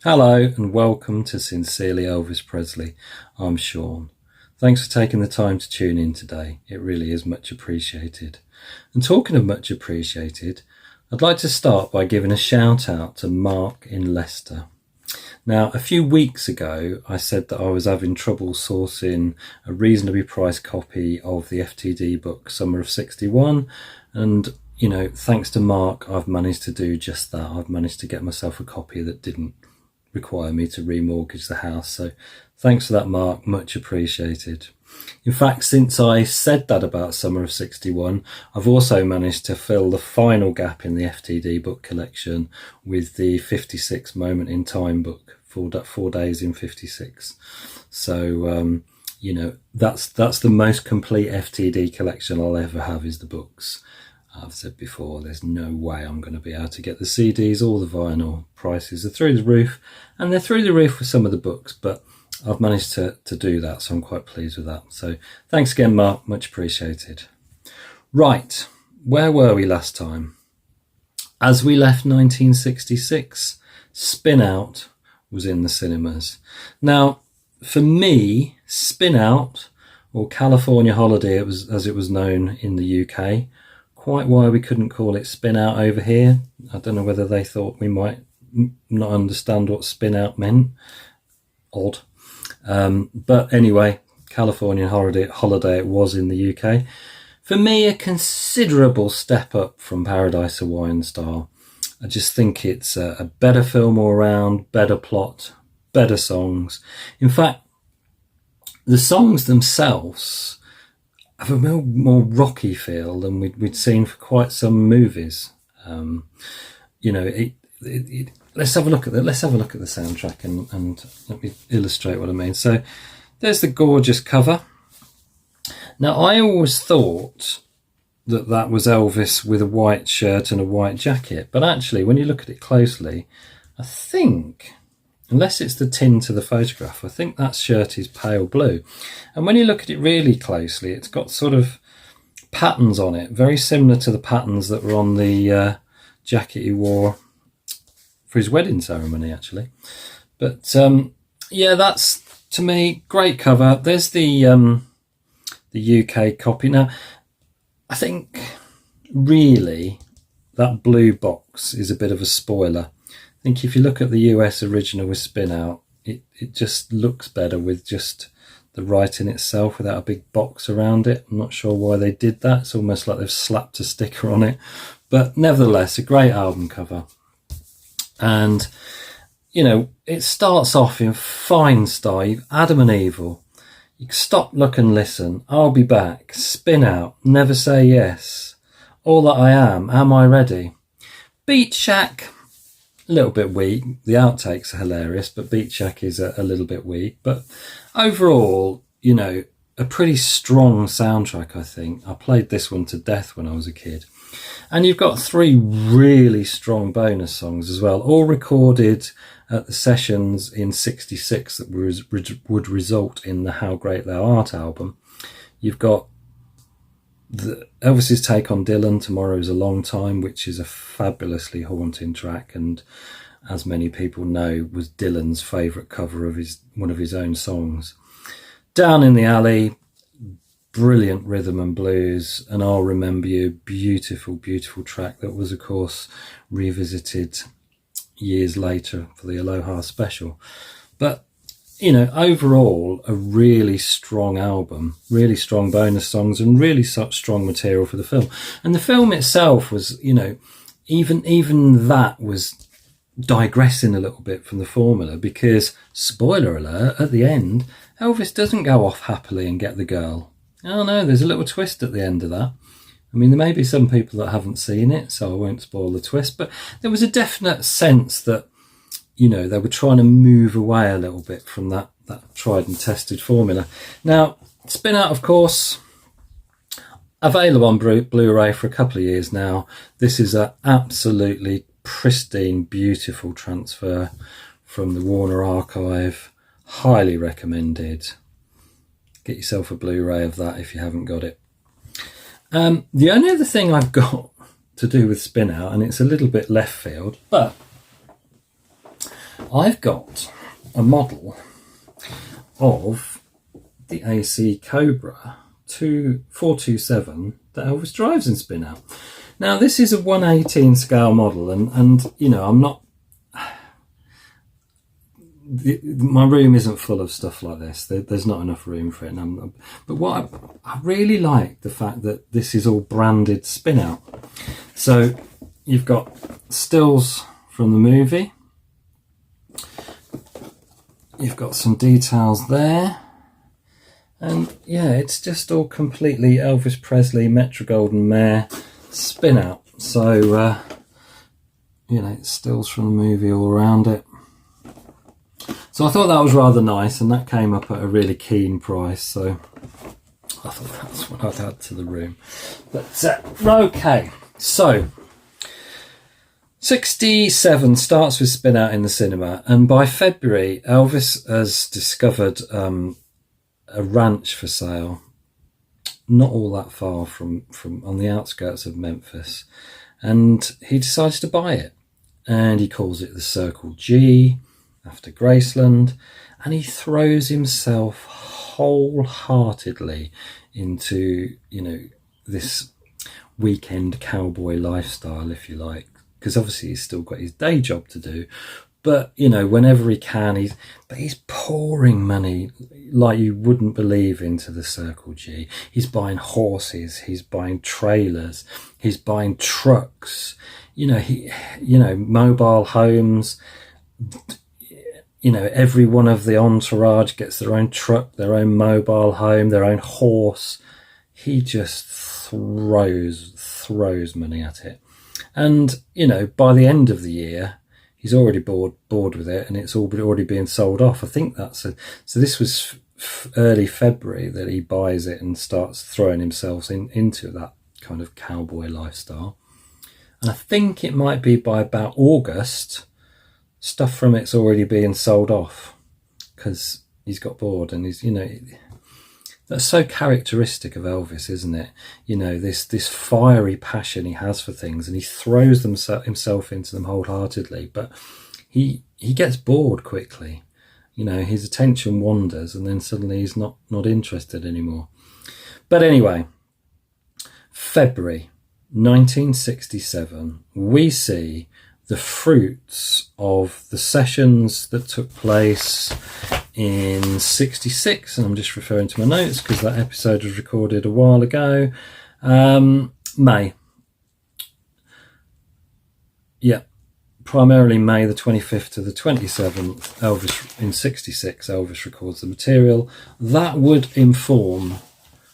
Hello and welcome to Sincerely Elvis Presley. I'm Sean. Thanks for taking the time to tune in today. It really is much appreciated. And talking of much appreciated, I'd like to start by giving a shout out to Mark in Leicester. Now, a few weeks ago, I said that I was having trouble sourcing a reasonably priced copy of the FTD book Summer of '61, and thanks to Mark, I've managed to do just that. I've managed to get myself a copy that didn't require me to remortgage the house. So thanks for that, Mark, much appreciated. In fact, since I said that about Summer of '61, I've also managed to fill the final gap in the FTD book collection with the 56 Moment in Time book, 4 days in 56. So that's the most complete FTD collection I'll ever have, is the books. I've said before, there's no way I'm going to be able to get the CDs or the vinyl. Prices are through the roof, and they're through the roof with some of the books, but I've managed to do that, so I'm quite pleased with that. So thanks again, Mark, much appreciated. Right, where were we last time? As we left 1966, Spin Out was in the cinemas. Now, for me, Spin Out, or California Holiday, as it was known in the UK, quite why we couldn't call it Spin Out over here. I don't know whether they thought we might not understand what spin out meant. Odd. But anyway, California Holiday it was in the UK. For me, a considerable step up from Paradise Hawaiian Style. I just think it's a better film all around, better plot, better songs. In fact, the songs themselves have a more rocky feel than we'd seen for quite some movies. Let's have a look at the soundtrack and let me illustrate what I mean. So there's the gorgeous cover. Now, I always thought that was Elvis with a white shirt and a white jacket, but actually when you look at it closely, I think, unless it's the tint of the photograph, I think that shirt is pale blue. And when you look at it really closely, it's got sort of patterns on it, very similar to the patterns that were on the jacket he wore for his wedding ceremony, actually. But that's, to me, great cover. There's the UK copy. Now, I think really that blue box is a bit of a spoiler. I think if you look at the US original with Spin Out, it just looks better with just the writing itself without a big box around it. I'm not sure why they did that. It's almost like they've slapped a sticker on it. But nevertheless, a great album cover. And, it starts off in fine style. Adam and Evil. You stop, look and listen. I'll be back. Spin Out. Never say yes. All that I am I ready? Beat Shack. A little bit weak. The outtakes are hilarious, but Beat Shack is a little bit weak. But overall, a pretty strong soundtrack, I think. I played this one to death when I was a kid. And you've got 3 really strong bonus songs as well, all recorded at the sessions in '66 that would result in the How Great Thou Art album. You've got Elvis's take on Dylan, Tomorrow's a Long Time, which is a fabulously haunting track, and as many people know, was Dylan's favourite cover of one of his own songs. Down in the Alley, brilliant rhythm and blues, and I'll Remember You, beautiful, beautiful track that was, of course, revisited years later for the Aloha special. But overall, a really strong album, really strong bonus songs, and really such strong material for the film. And the film itself was, even that was digressing a little bit from the formula, because, spoiler alert, at the end, Elvis doesn't go off happily and get the girl. Oh no, there's a little twist at the end of that. I mean, there may be some people that haven't seen it, so I won't spoil the twist, but there was a definite sense that, they were trying to move away a little bit from that tried and tested formula. Now, Spin Out, of course, available on Blu-ray for a couple of years now. This is an absolutely pristine, beautiful transfer from the Warner archive. Highly recommended. Get yourself a Blu-ray of that if you haven't got it. The only other thing I've got to do with Spin Out, and it's a little bit left field, but I've got a model of the AC Cobra 427 that Elvis drives in Spin Out. Now, this is a 1/18 scale model, and you know, I'm not... my room isn't full of stuff like this. There's not enough room for it. But what I really like the fact that this is all branded Spin Out. So you've got stills from the movie. You've got some details there. And yeah, it's just all completely Elvis Presley, Metro-Goldwyn-Mayer Spin Out. So, you know, it's stills from the movie all around it. So I thought that was rather nice, and that came up at a really keen price, so I thought that's what I'd add to the room. But okay, so 67 starts with Spin Out in the cinema, and by February Elvis has discovered a ranch for sale, not all that far from on the outskirts of Memphis, and he decides to buy it, and he calls it the Circle G, after Graceland, and he throws himself wholeheartedly into, you know, this weekend cowboy lifestyle, if you like, because obviously he's still got his day job to do, but you know, whenever he can, he's pouring money like you wouldn't believe into the Circle G. He's buying horses, he's buying trailers, he's buying trucks, you know, mobile homes. You know, every one of the entourage gets their own truck, their own mobile home, their own horse. He just throws money at it. And, you know, by the end of the year, he's already bored with it, and it's already being sold off. I think so this was early February that he buys it and starts throwing himself into that kind of cowboy lifestyle. And I think it might be by about August, stuff from it's already being sold off because he's got bored, and he's, you know, that's so characteristic of Elvis, isn't it? You know, this fiery passion he has for things, and he throws himself into them wholeheartedly, but he gets bored quickly. You know, his attention wanders, and then suddenly he's not interested anymore. But anyway, February 1967, we see the fruits of the sessions that took place in 66, and I'm just referring to my notes because that episode was recorded a while ago. May. Yeah, primarily May the 25th to the 27th, Elvis, in 66, Elvis records the material. That would inform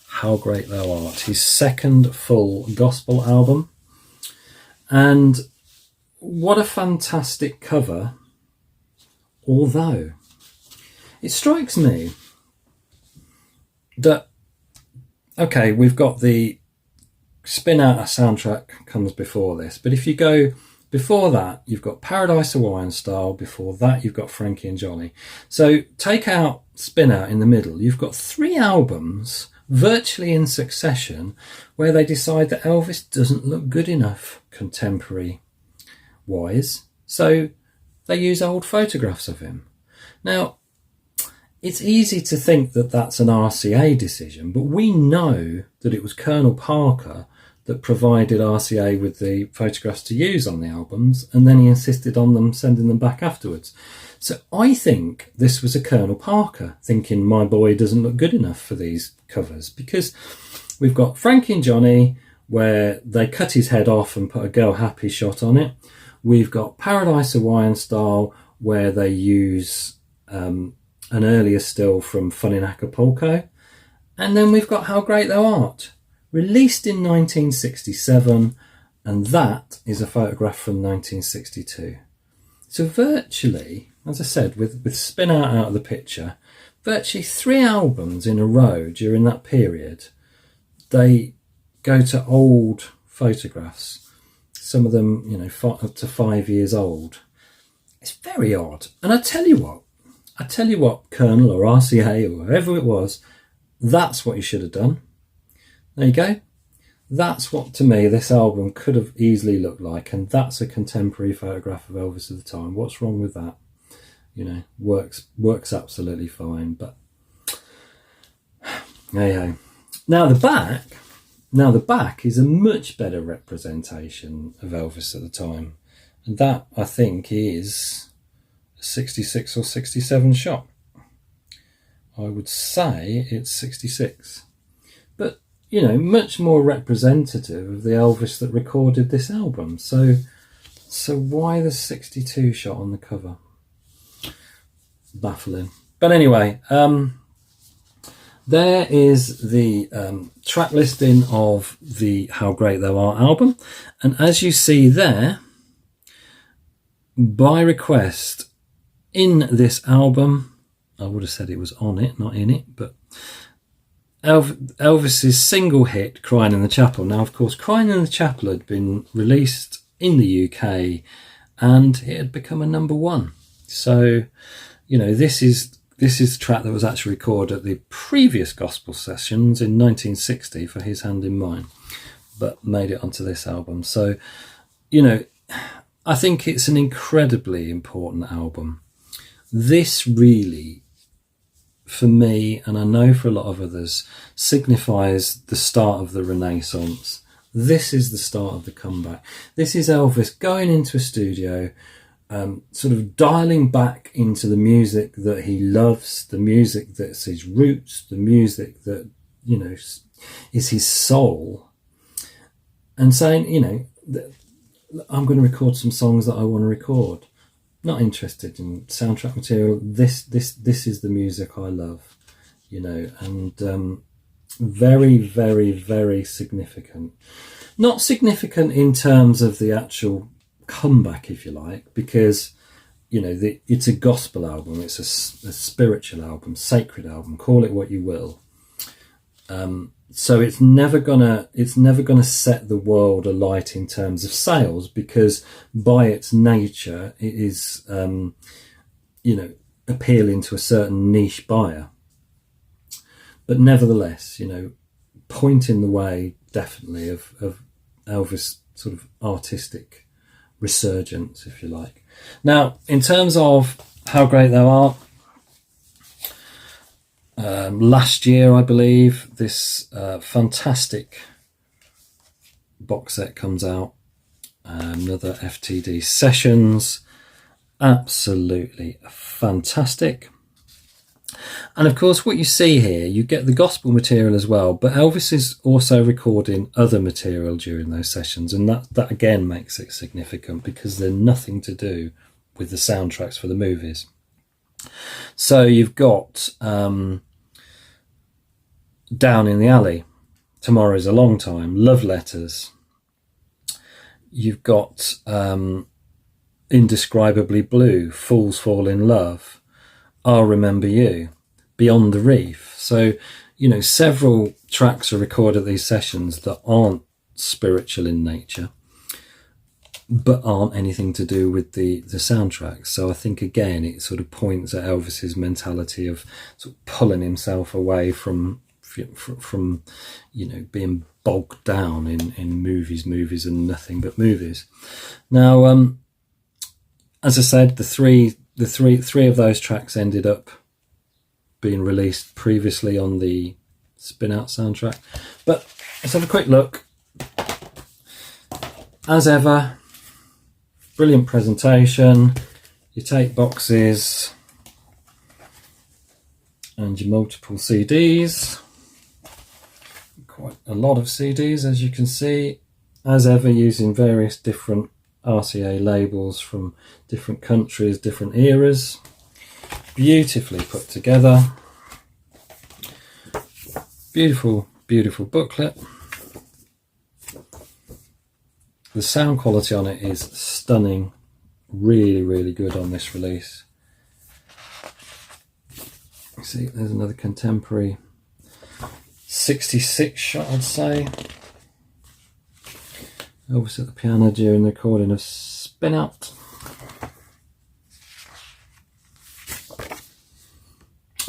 How Great Thou Art, his second full gospel album. And what a fantastic cover, although it strikes me that, okay, we've got the Spin Out soundtrack comes before this, but if you go before that, you've got Paradise Hawaiian Style, before that you've got Frankie and Johnny. So take out Spin Out in the middle, you've got 3 albums virtually in succession where they decide that Elvis doesn't look good enough contemporary wise, so they use old photographs of him. Now, it's easy to think that that's an RCA decision, but we know that it was Colonel Parker that provided RCA with the photographs to use on the albums, and then he insisted on them sending them back afterwards. So I think this was a Colonel Parker thinking, my boy doesn't look good enough for these covers, because we've got Frankie and Johnny where they cut his head off and put a Go Happy shot on it. We've got Paradise Hawaiian Style where they use an earlier still from Fun in Acapulco. And then we've got How Great Thou Art, released in 1967, and that is a photograph from 1962. So virtually, as I said, with Spin Out of the picture, virtually 3 albums in a row during that period, they go to old photographs. Some of them, you know, up to 5 years old. It's very odd. And I tell you what, Colonel or RCA or whoever it was, that's what you should have done. There you go. That's what, to me, this album could have easily looked like, and that's a contemporary photograph of Elvis at the time. What's wrong with that? you know, works absolutely fine. But hey. Now the back is a much better representation of Elvis at the time, and that I think is a 66 or 67 shot. I would say it's 66, but you know, much more representative of the Elvis that recorded this album. So why the 62 shot on the cover? Baffling. But anyway, there is the track listing of the How Great Thou Art album, and as you see there, by request in this album, I would have said it was on it, not in it, but Elvis's single hit, Crying in the Chapel. Now, of course, Crying in the Chapel had been released in the UK and it had become a #1. So, you know, this is the track that was actually recorded at the previous gospel sessions in 1960 for His Hand in Mine, but made it onto this album. So, you know, I think it's an incredibly important album. This really, for me, and I know for a lot of others, signifies the start of the Renaissance. This is the start of the comeback. This is Elvis going into a studio, sort of dialing back into the music that he loves, the music that's his roots, the music that, you know, is his soul, and saying, you know, I'm going to record some songs that I want to record. Not interested in soundtrack material. This is the music I love, you know, and very, very, very significant. Not significant in terms of the actual comeback, if you like, because, you know, it's a gospel album, it's a spiritual album, sacred album, call it what you will. So it's never gonna set the world alight in terms of sales, because by its nature it is, you know, appealing to a certain niche buyer. But nevertheless, you know, pointing the way definitely of Elvis' sort of artistic resurgence, if you like. Now, in terms of How Great Thou Art, last year, I believe, this fantastic box set comes out. Another FTD Sessions. Absolutely fantastic. And of course, what you see here, you get the gospel material as well, but Elvis is also recording other material during those sessions, and that again makes it significant, because they're nothing to do with the soundtracks for the movies. So you've got Down in the Alley, Tomorrow's a Long Time, Love Letters. You've got Indescribably Blue, Fools Fall in Love, I'll Remember You, Beyond the Reef. So, you know, several tracks are recorded at these sessions that aren't spiritual in nature, but aren't anything to do with the soundtrack. So I think, again, it sort of points at Elvis's mentality of sort of pulling himself away from you know, being bogged down in movies and nothing but movies. Now, as I said, the three of those tracks ended up being released previously on the Spin Out soundtrack. But let's have a quick look. As ever, brilliant presentation. Your tape boxes and your multiple CDs. Quite a lot of CDs, as you can see, as ever, using various different RCA labels from different countries, different eras. Beautifully put together. Beautiful, beautiful booklet. The sound quality on it is stunning. Really, really good on this release. You see, there's another contemporary 66 shot, I'd say. Elvis at the piano during the recording of Spin Out.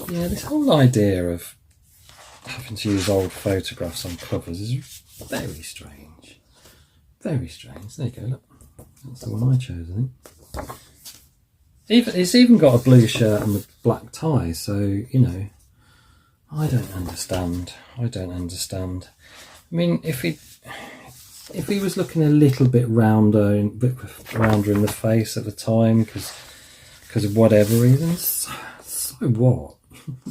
Yeah, this whole idea of having to use old photographs on covers is very strange. Very strange. There you go, look. That's the one I chose, I think. It's even got a blue shirt and a black tie. So, you know, I don't understand. I mean, if he was looking a little bit rounder in the face at the time because of whatever reasons, so what?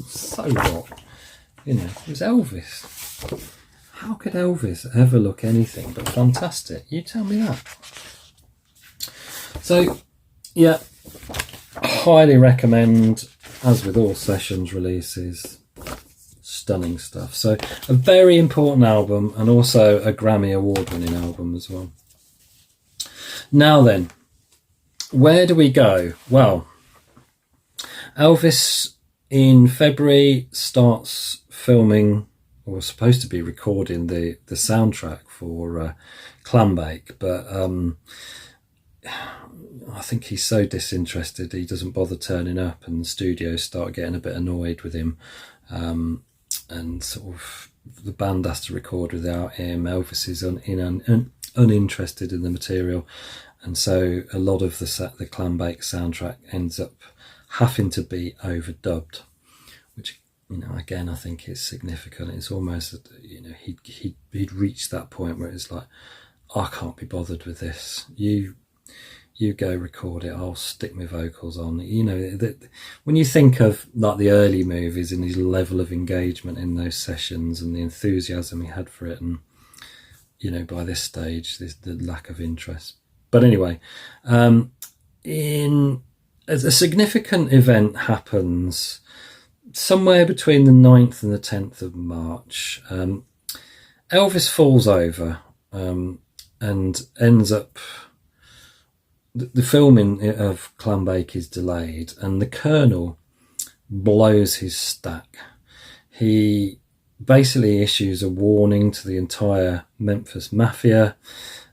So what? You know, it was Elvis. How could Elvis ever look anything but fantastic? You tell me that. So, yeah, highly recommend, as with all Sessions releases, stunning stuff. So, a very important album, and also a Grammy award-winning album as well. Now then, where do we go? Well, Elvis in February starts filming, or was supposed to be recording the soundtrack for Clambake, but I think he's so disinterested he doesn't bother turning up, and the studios start getting a bit annoyed with him, and sort of the band has to record without him. Elvis is uninterested in the material, and so a lot of the Clambake soundtrack ends up having to be overdubbed, which, you know, again, I think is significant. It's almost that, you know, he'd reached that point where it's like, I can't be bothered with this. You go record it. I'll stick my vocals on. You know, when you think of like the early movies and his level of engagement in those sessions and the enthusiasm he had for it, and, you know, by this stage, the lack of interest. But anyway, a significant event happens somewhere between the 9th and the 10th of March. Elvis falls over and ends up... The filming of Clambake is delayed, and the Colonel blows his stack. He basically issues a warning to the entire Memphis Mafia.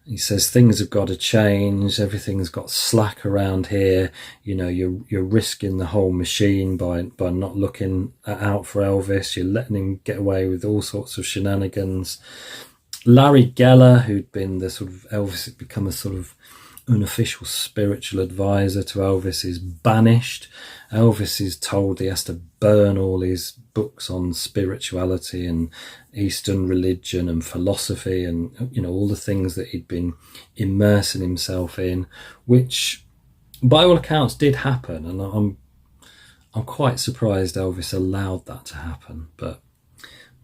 He says things have got to change. Everything's got slack around here. You know, you're risking the whole machine by not looking out for Elvis. You're letting him get away with all sorts of shenanigans. Larry Geller, who'd been the sort of Elvis, had become a sort of unofficial spiritual advisor to Elvis, is banished. Elvis is told he has to burn all his books on spirituality and Eastern religion and philosophy, and, you know, all the things that he'd been immersing himself in, which by all accounts did happen, and I'm quite surprised Elvis allowed that to happen, but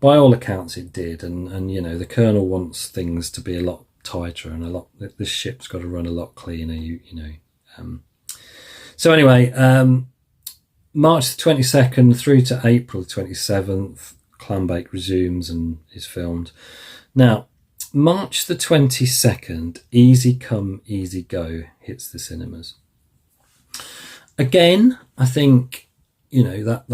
by all accounts it did. And you know, the Colonel wants things to be a lot tighter and a lot, the ship's got to run a lot cleaner, you know. So anyway, March the 22nd through to April the 27th, Clambake resumes and is filmed. Now, March the 22nd, Easy Come, Easy Go hits the cinemas. Again, I think, you know, that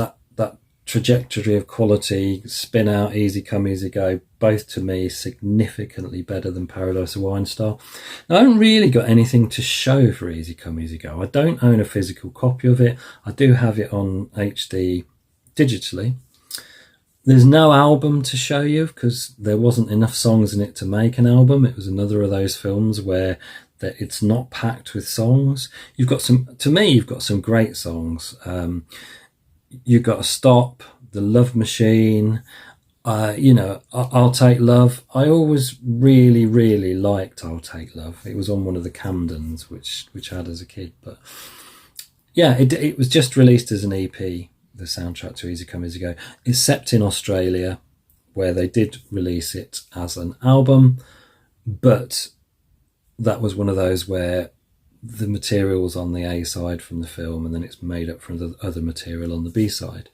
trajectory of quality, Spin Out, Easy Come, Easy Go, both to me significantly better than Paradise of Wine Style. Now, I haven't really got anything to show for Easy Come, Easy Go. I don't own a physical copy of it. I do have it on HD digitally. There's no album to show you because there wasn't enough songs in it to make an album. It was another of those films where it's not packed with songs. You've got some great songs. You've got to Stop, The Love Machine, you know, I'll Take Love. I always really, really liked I'll Take Love. It was on one of the Camdens, which I had as a kid. But yeah, it was just released as an EP, the soundtrack to Easy Come, Easy Go, except in Australia, where they did release it as an album. But that was one of those where the material's on the A side from the film, and then it's made up from the other material on the B side.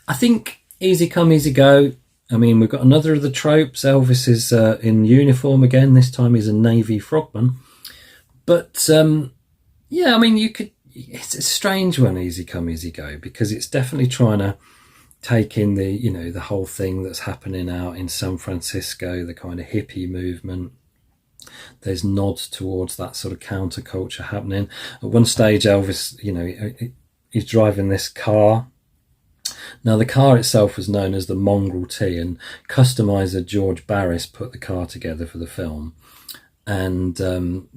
I think Easy Come, Easy Go, I mean, we've got another of the tropes. Elvis is in uniform again. This time he's a Navy frogman. But yeah, I mean, it's a strange one, Easy Come, Easy Go, because it's definitely trying to take in the, you know, the whole thing that's happening out in San Francisco, the kind of hippie movement. There's nods towards that sort of counterculture happening. At one stage, Elvis, you know, he's driving this car. Now, the car itself was known as the Mongrel T, and customizer George Barris put the car together for the film. and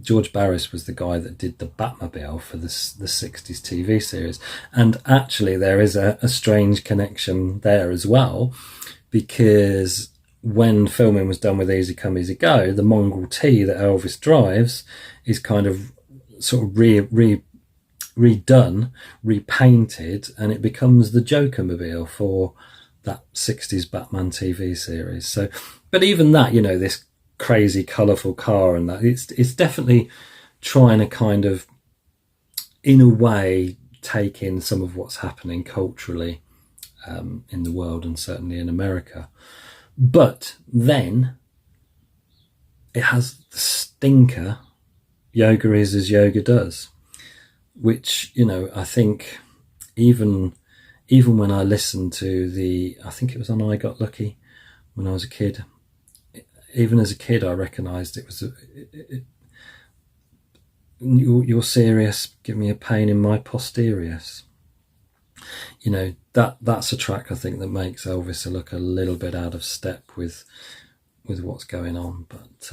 George Barris was the guy that did the Batmobile for the 60s TV series. And actually there is a strange connection there as well, because when filming was done with Easy Come Easy Go, the Mongrel T that Elvis drives is kind of sort of redone, repainted, and it becomes the Joker mobile for that 60s Batman TV series. So, but even that, you know, this crazy colourful car and that, it's definitely trying to kind of, in a way, take in some of what's happening culturally in the world, and certainly in America. But then it has the stinker, yoga is as yoga does, which, you know, I think even when I listened to I think it was on I Got Lucky when I was a kid, even as a kid I recognised it was you're serious, give me a pain in my posteriors. You know, that's a track I think that makes Elvis look a little bit out of step with what's going on. But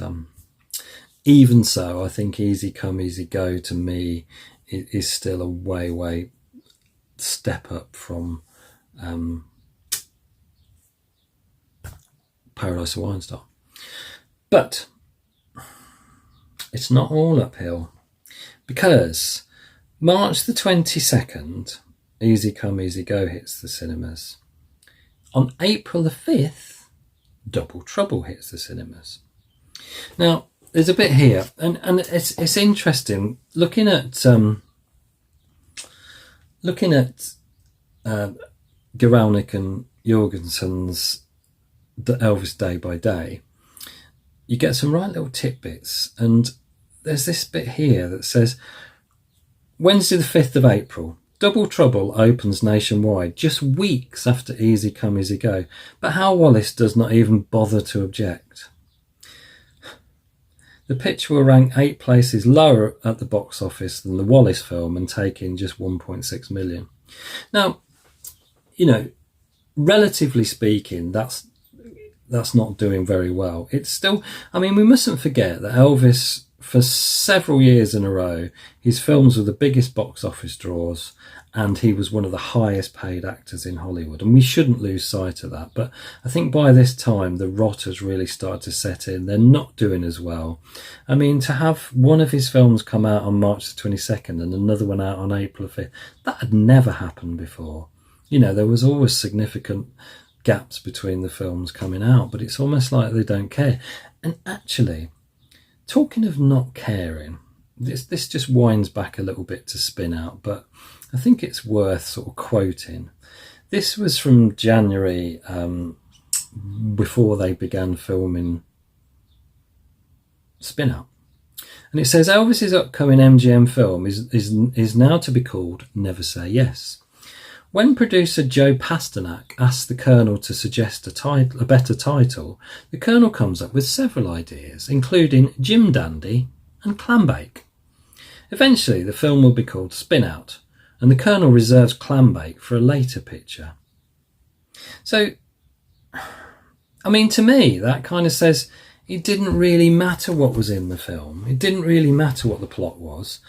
even so, I think Easy Come Easy Go to me is still a way step up from Paradise of Wine Star. But it's not all uphill, because March the 22nd, Easy Come Easy Go hits the cinemas. On April the 5th, Double Trouble hits the cinemas. Now, there's a bit here, and it's interesting looking at Guralnick and Jorgensen's The Elvis Day by Day. You get some right little tidbits, and there's this bit here that says Wednesday the 5th of April, Double Trouble opens nationwide just weeks after Easy Come Easy Go, but Hal Wallis does not even bother to object. The picture will rank 8 places lower at the box office than the Wallis film and take in just 1.6 million. Now, you know, relatively speaking, that's not doing very well. It's still, I mean, we mustn't forget that Elvis, for several years in a row, his films were the biggest box office draws, and he was one of the highest paid actors in Hollywood, and we shouldn't lose sight of that. But I think by this time the rot has really started to set in. They're not doing as well. I mean, to have one of his films come out on March the 22nd and another one out on April 5th, that had never happened before. You know, there was always significant gaps between the films coming out, but it's almost like they don't care. And actually, talking of not caring, this just winds back a little bit to Spin Out, but I think it's worth sort of quoting. This was from January, before they began filming Spin Out. And it says Elvis's upcoming MGM film is now to be called Never Say Yes. When producer Joe Pasternak asked the Colonel to suggest a better title, the Colonel comes up with several ideas, including Jim Dandy and Clambake. Eventually, the film will be called Spin Out, and the Colonel reserves Clambake for a later picture. So, I mean, to me, that kind of says it didn't really matter what was in the film. It didn't really matter what the plot was.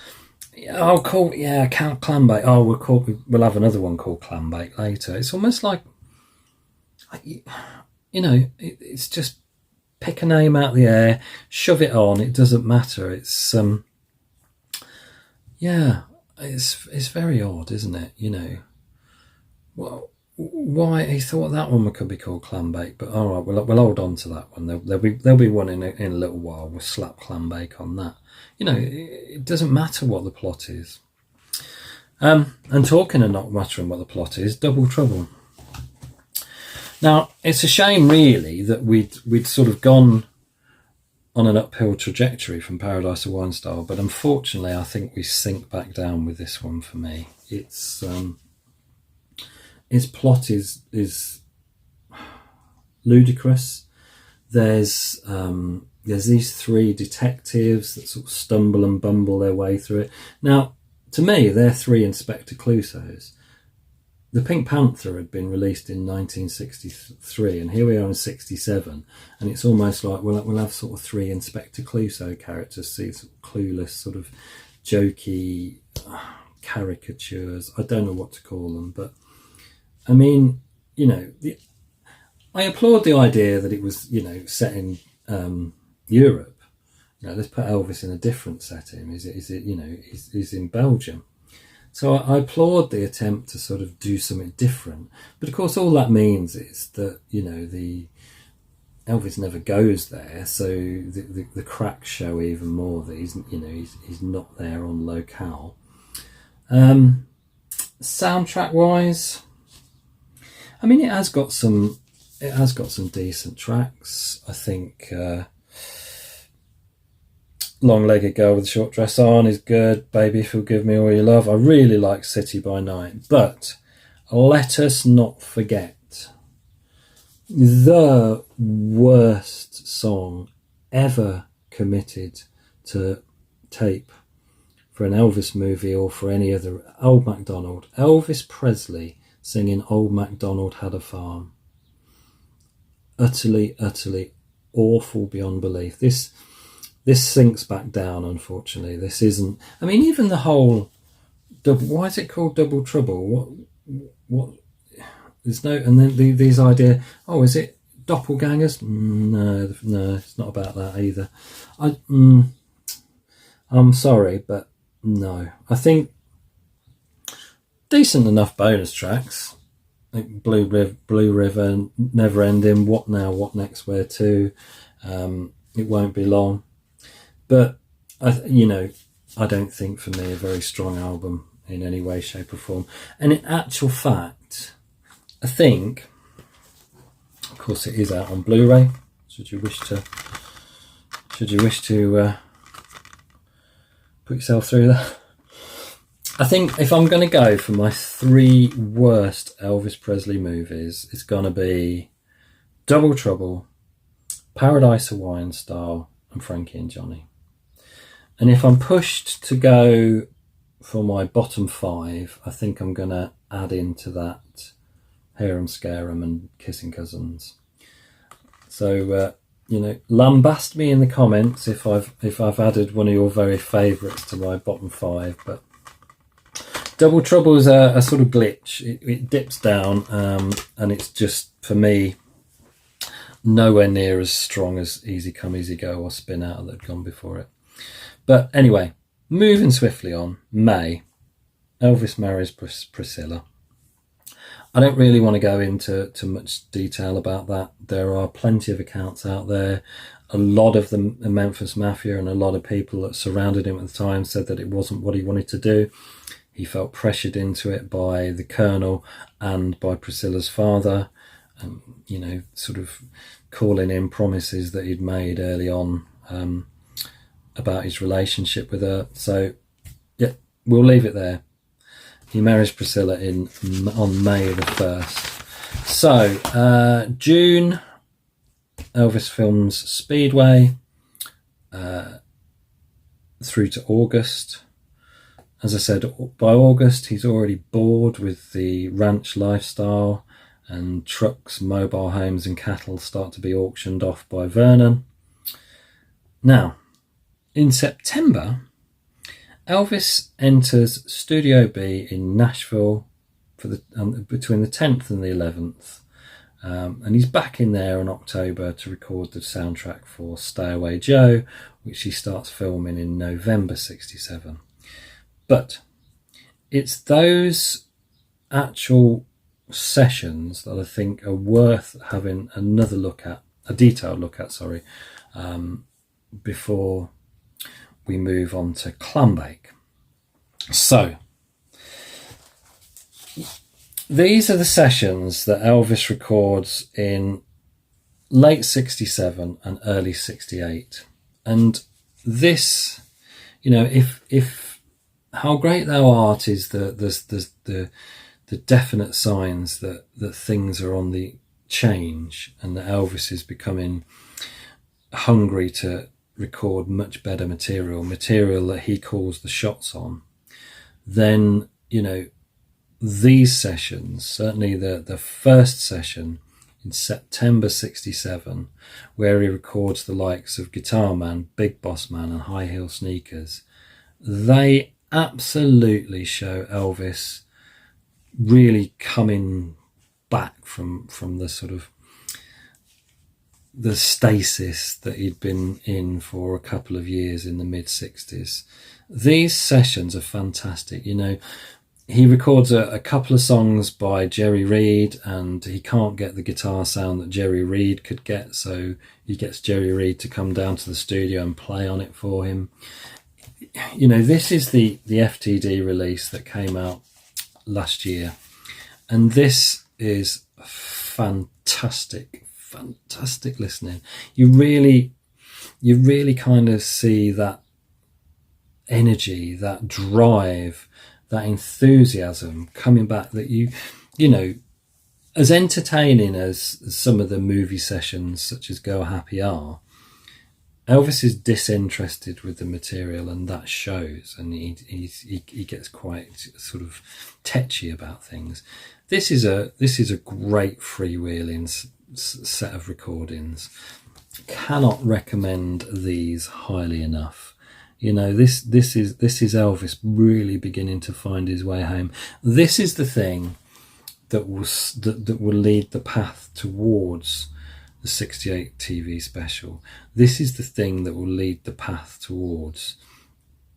I'll call, Clambake. Oh, we'll have another one called Clambake later. It's almost like, you know, it's just pick a name out of the air, shove it on. It doesn't matter. It's it's very odd, isn't it? You know, well, why he thought that one could be called Clambake, but all right, we'll hold on to that one. There'll be one in a little while. We'll slap Clambake on that. You know, it doesn't matter what the plot is. And talking of not mattering what the plot is, Double Trouble. Now, it's a shame, really, that we'd sort of gone on an uphill trajectory from Paradise of Wine Star, but unfortunately, I think we sink back down with this one for me. Its plot is ludicrous. There's these 3 detectives that sort of stumble and bumble their way through it. Now, to me, they're 3 Inspector Clouseaus. the Pink Panther had been released in 1963, and here we are in 67, and it's almost like we'll have sort of three Inspector Clouseau characters, these clueless sort of jokey caricatures. I don't know what to call them, but I mean, you know, I applaud the idea that it was, you know, set in Europe. You know, let's put Elvis in a different setting. Is it you know, is in Belgium. So I applaud the attempt to sort of do something different. But of course, all that means is that, you know, the Elvis never goes there, so the cracks show even more that he's, you know, he's not there on locale. Soundtrack wise, I mean, it has got some decent tracks. I think Long-Legged Girl with a Short Dress On is good. Baby, If You'll Give Me All Your Love. I really like City by Night. But let us not forget the worst song ever committed to tape for an Elvis movie or for any other. Old MacDonald. Elvis Presley singing Old MacDonald Had a Farm. Utterly, utterly awful beyond belief. This sinks back down, unfortunately. This isn't... I mean, even the whole... why is it called Double Trouble? What? There's no... And then these idea... Oh, is it doppelgangers? No, it's not about that either. I'm sorry, but no. I think decent enough bonus tracks. Like Blue River, Never Ending, What Now, What Next, Where To. It Won't Be Long. But, I don't think for me a very strong album in any way, shape or form. And in actual fact, I think, of course it is out on Blu-ray, should you wish to put yourself through that. I think if I'm going to go for my three worst Elvis Presley movies, it's going to be Double Trouble, Paradise Hawaiian Style, and Frankie and Johnny. And if I'm pushed to go for my bottom five, I think I'm going to add into that Hear 'Em, Scare 'Em and Kissing Cousins. So, lambast me in the comments if I've added one of your very favourites to my bottom five. But Double Trouble is a sort of glitch. It dips down, and it's just, for me, nowhere near as strong as Easy Come, Easy Go or Spin Out that had gone before it. But anyway, moving swiftly on, May, Elvis marries Priscilla. I don't really want to go into much detail about that. There are plenty of accounts out there. A lot of the Memphis Mafia and a lot of people that surrounded him at the time said that it wasn't what he wanted to do. He felt pressured into it by the Colonel and by Priscilla's father, sort of calling in promises that he'd made early on about his relationship with her. So, yeah, we'll leave it there. He marries Priscilla on May the 1st. So, June, Elvis films Speedway through to August. As I said, by August, he's already bored with the ranch lifestyle, and trucks, mobile homes and cattle start to be auctioned off by Vernon. Now, in September, Elvis enters Studio B in Nashville for between the 10th and the 11th. And he's back in there in October to record the soundtrack for Stay Away Joe, which he starts filming in November 67. But it's those actual sessions that I think are worth having a detailed look at, before we move on to Clambake. So, these are the sessions that Elvis records in late 67 and early 68. And this, if How Great Thou Art is the definite signs that things are on the change and that Elvis is becoming hungry to record much better material that he calls the shots on, then, these sessions, certainly the first session in September 67, where he records the likes of Guitar Man, Big Boss Man and High Heel Sneakers, they absolutely show Elvis really coming back from the sort of the stasis that he'd been in for a couple of years in the mid-60s. These sessions are fantastic. You know, he records a couple of songs by Jerry Reed, and he can't get the guitar sound that Jerry Reed could get, so he gets Jerry Reed to come down to the studio and play on it for him. You know, this is the FTD release that came out last year, and this is fantastic listening. You really kind of see that energy, that drive, that enthusiasm coming back, that you know, as entertaining as some of the movie sessions such as Go Happy are, Elvis is disinterested with the material, and that shows, and he gets quite sort of tetchy about things. This is a great freewheeling set of recordings. Cannot recommend these highly enough. You know, this is Elvis really beginning to find his way home. This is the thing that will lead the path towards the 68 TV special. This is the thing that will lead the path towards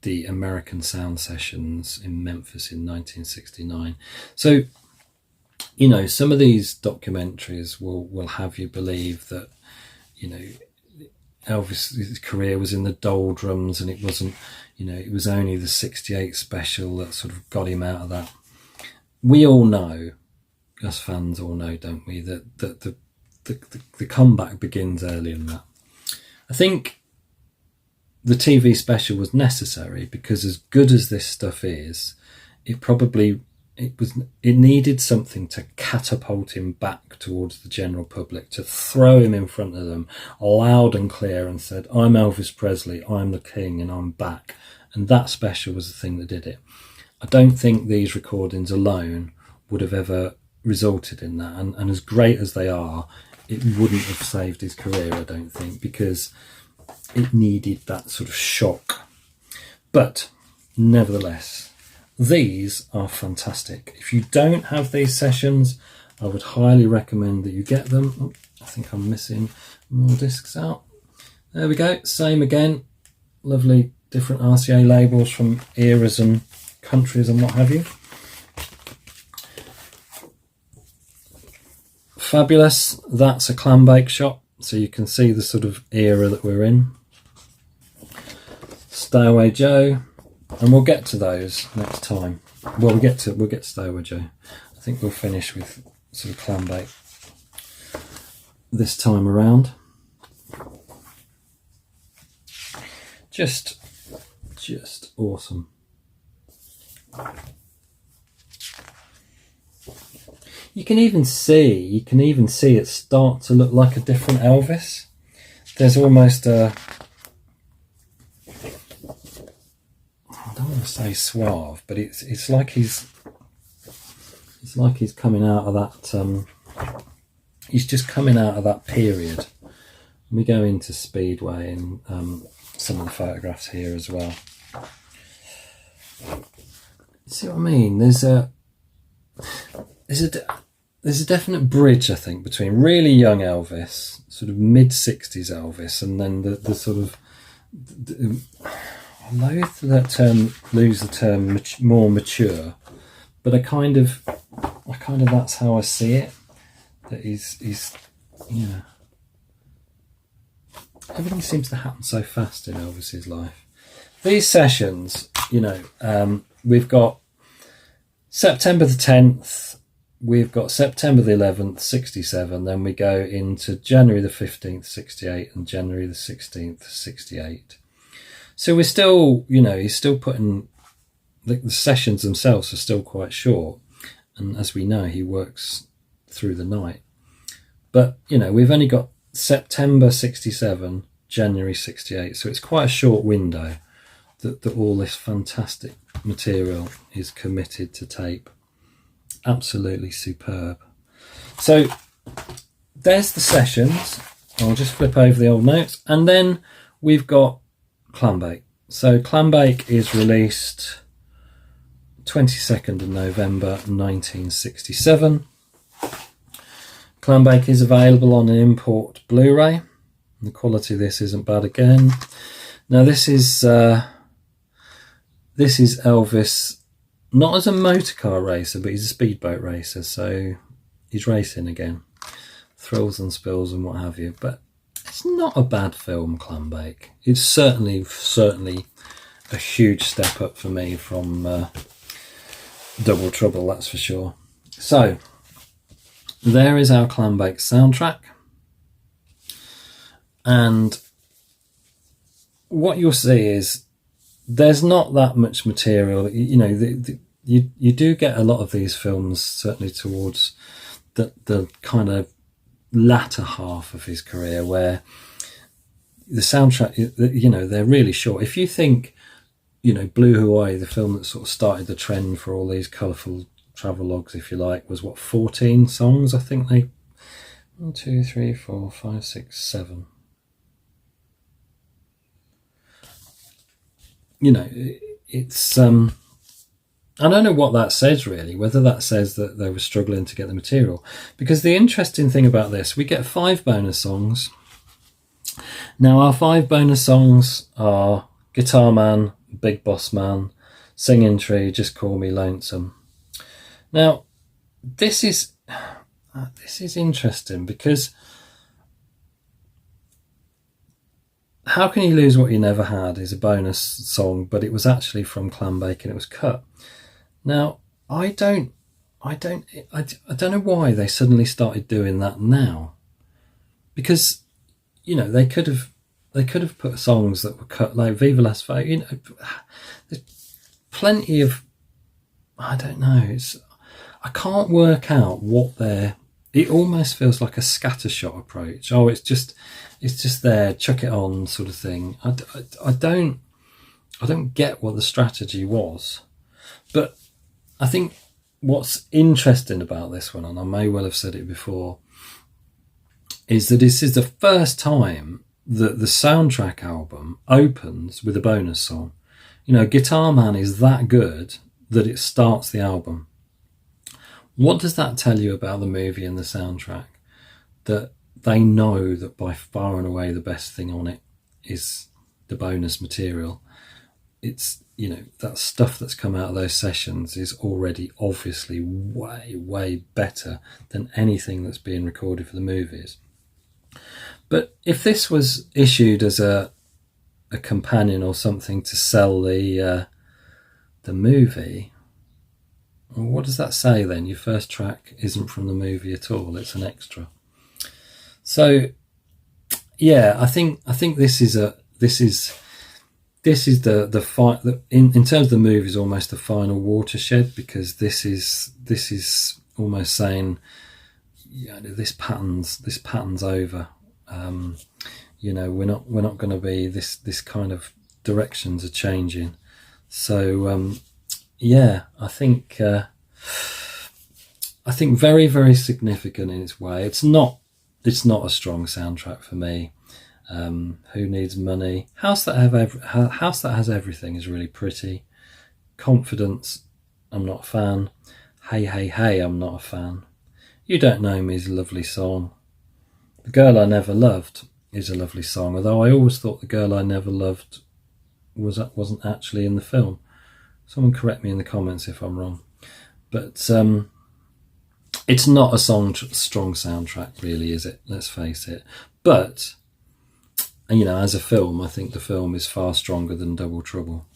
the American Sound Sessions in Memphis in 1969. So, you know, some of these documentaries will have you believe that, you know, Elvis's career was in the doldrums, and it wasn't, you know, it was only the 68 special that sort of got him out of that. We all know, us fans all know, don't we, that the comeback begins earlier than that. I think the TV special was necessary because, as good as this stuff is, it needed something to catapult him back towards the general public, to throw him in front of them loud and clear and said, I'm Elvis Presley, I'm the king, and I'm back. And that special was the thing that did it. I don't think these recordings alone would have ever resulted in that, and as great as they are, it wouldn't have saved his career, I don't think, because it needed that sort of shock. But nevertheless, these are fantastic. If you don't have these sessions, I would highly recommend that you get them. Oh, I think I'm missing more discs out. There we go, same again. Lovely different RCA labels from eras and countries and what have you. Fabulous. That's a clam bake shop, so you can see the sort of era that we're in. Stay Away Joe, and we'll get to those next time. Well, we'll get to Stay Away Joe. I think we'll finish with sort of clam bake this time around. Just awesome. You can even see it start to look like a different Elvis. There's almost a, I don't want to say suave, but it's like he's coming out of that. He's just coming out of that period. We go into Speedway and some of the photographs here as well. See what I mean? There's a definite bridge, I think, between really young Elvis, sort of mid-60s Elvis, and then the sort of, I loathe that term, lose the term, more mature, but I kind of that's how I see it. That he's yeah. Everything seems to happen so fast in Elvis's life. These sessions, you know, we've got September the 10th, we've got September the 11th, 67, then we go into January the 15th, 68, and January the 16th, 68. So we're still, you know, he's still putting, the sessions themselves are still quite short. And as we know, he works through the night. But, you know, we've only got September 67, January 68. So it's quite a short window that all this fantastic material is committed to tape. absolutely superb. So there's the sessions. I'll just flip over the old notes, and then we've got Clambake. So Clambake is released 22nd of November 1967. Clambake is available on an import Blu-ray. The quality of this isn't bad again. Now this is Elvis, not as a motorcar racer, but he's a speedboat racer, so he's racing again. Thrills and spills and what have you. But it's not a bad film, Clambake. It's certainly a huge step up for me from Double Trouble, that's for sure. So there is our Clambake soundtrack, and what you'll see is there's not that much material. You know, you do get a lot of these films, certainly towards the kind of latter half of his career, where the soundtrack, you know, they're really short. If you think, you know, Blue Hawaii, the film that sort of started the trend for all these colourful travelogues, if you like, was what, 14 songs? I think they 1, 2, 3, 4, 5, 6, 7. You know, it's I don't know what that says really, whether that says that they were struggling to get the material. Because the interesting thing about this, we get 5 bonus songs. Now our 5 bonus songs are Guitar Man, Big Boss Man, Singing Tree, Just Call Me Lonesome. Now this is interesting, because How Can You Lose What You Never Had is a bonus song, but it was actually from Clambake and it was cut. Now, I don't know why they suddenly started doing that now, because, you know, they could have put songs that were cut, like Viva Las Vegas. You know, there's plenty of, I don't know. I can't work out what they're. It almost feels like a scattershot approach. Oh, it's just there, chuck it on, sort of thing. I don't get what the strategy was, but I think what's interesting about this one, and I may well have said it before, is that this is the first time that the soundtrack album opens with a bonus song. You know, Guitar Man is that good that it starts the album. What does that tell you about the movie and the soundtrack? That they know that by far and away the best thing on it is the bonus material. It's, you know, that stuff that's come out of those sessions is already obviously way, way better than anything that's being recorded for the movies. But if this was issued as a companion or something to sell the movie, well, what does that say then? Your first track isn't from the movie at all, it's an extra. So yeah, I think this is the fight in terms of the movie is almost the final watershed, because this is almost saying, yeah, this pattern's over. You know, we're not going to be this kind of directions are changing. So yeah, I think very, very significant in its way. It's not a strong soundtrack for me. Who Needs Money? House That Has Everything is really pretty. Confidence, I'm not a fan. Hey Hey Hey, I'm not a fan. You Don't Know Me is a lovely song. The Girl I Never Loved is a lovely song, although I always thought The Girl I Never Loved wasn't actually in the film. Someone correct me in the comments if I'm wrong. But it's not a strong soundtrack really, is it? Let's face it. But, you know, as a film, I think the film is far stronger than Double Trouble.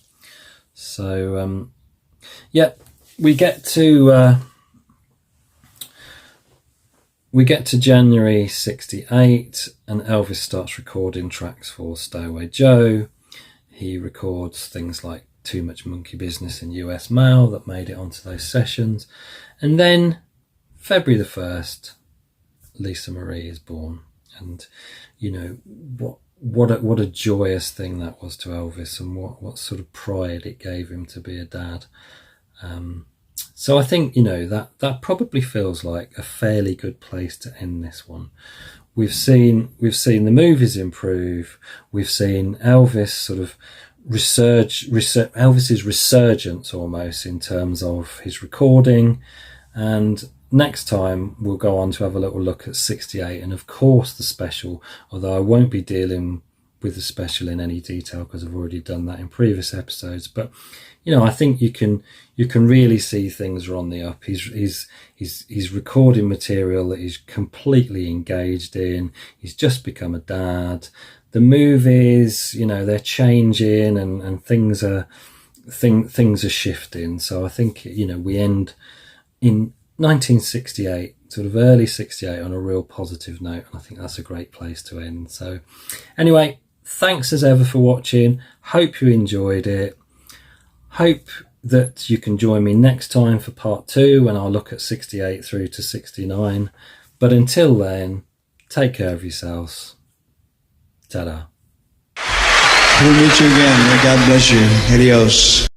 So yeah, we get to January 68 and Elvis starts recording tracks for Stay Away Joe. He records things like Too Much Monkey Business and US Mail that made it onto those sessions. And then February the 1st, Lisa Marie is born. And, you know, what a joyous thing that was to Elvis, and what sort of pride it gave him to be a dad. So I think, that probably feels like a fairly good place to end this one. We've seen the movies improve. We've seen Elvis sort of Elvis's resurgence almost in terms of his recording. And next time we'll go on to have a little look at 68, and of course the special, although I won't be dealing with the special in any detail because I've already done that in previous episodes. But I think you can really see things are on the up. He's recording material that he's completely engaged in. He's just become a dad. The movies, they're changing, and things are shifting. So I think we end in 1968, sort of early 68, on a real positive note, and I think that's a great place to end. So anyway, thanks as ever for watching. Hope you enjoyed it. Hope that you can join me next time for part 2, when I'll look at 68 through to 69. But until then, take care of yourselves. Ta-da. We'll meet you again. May God bless you. Adios.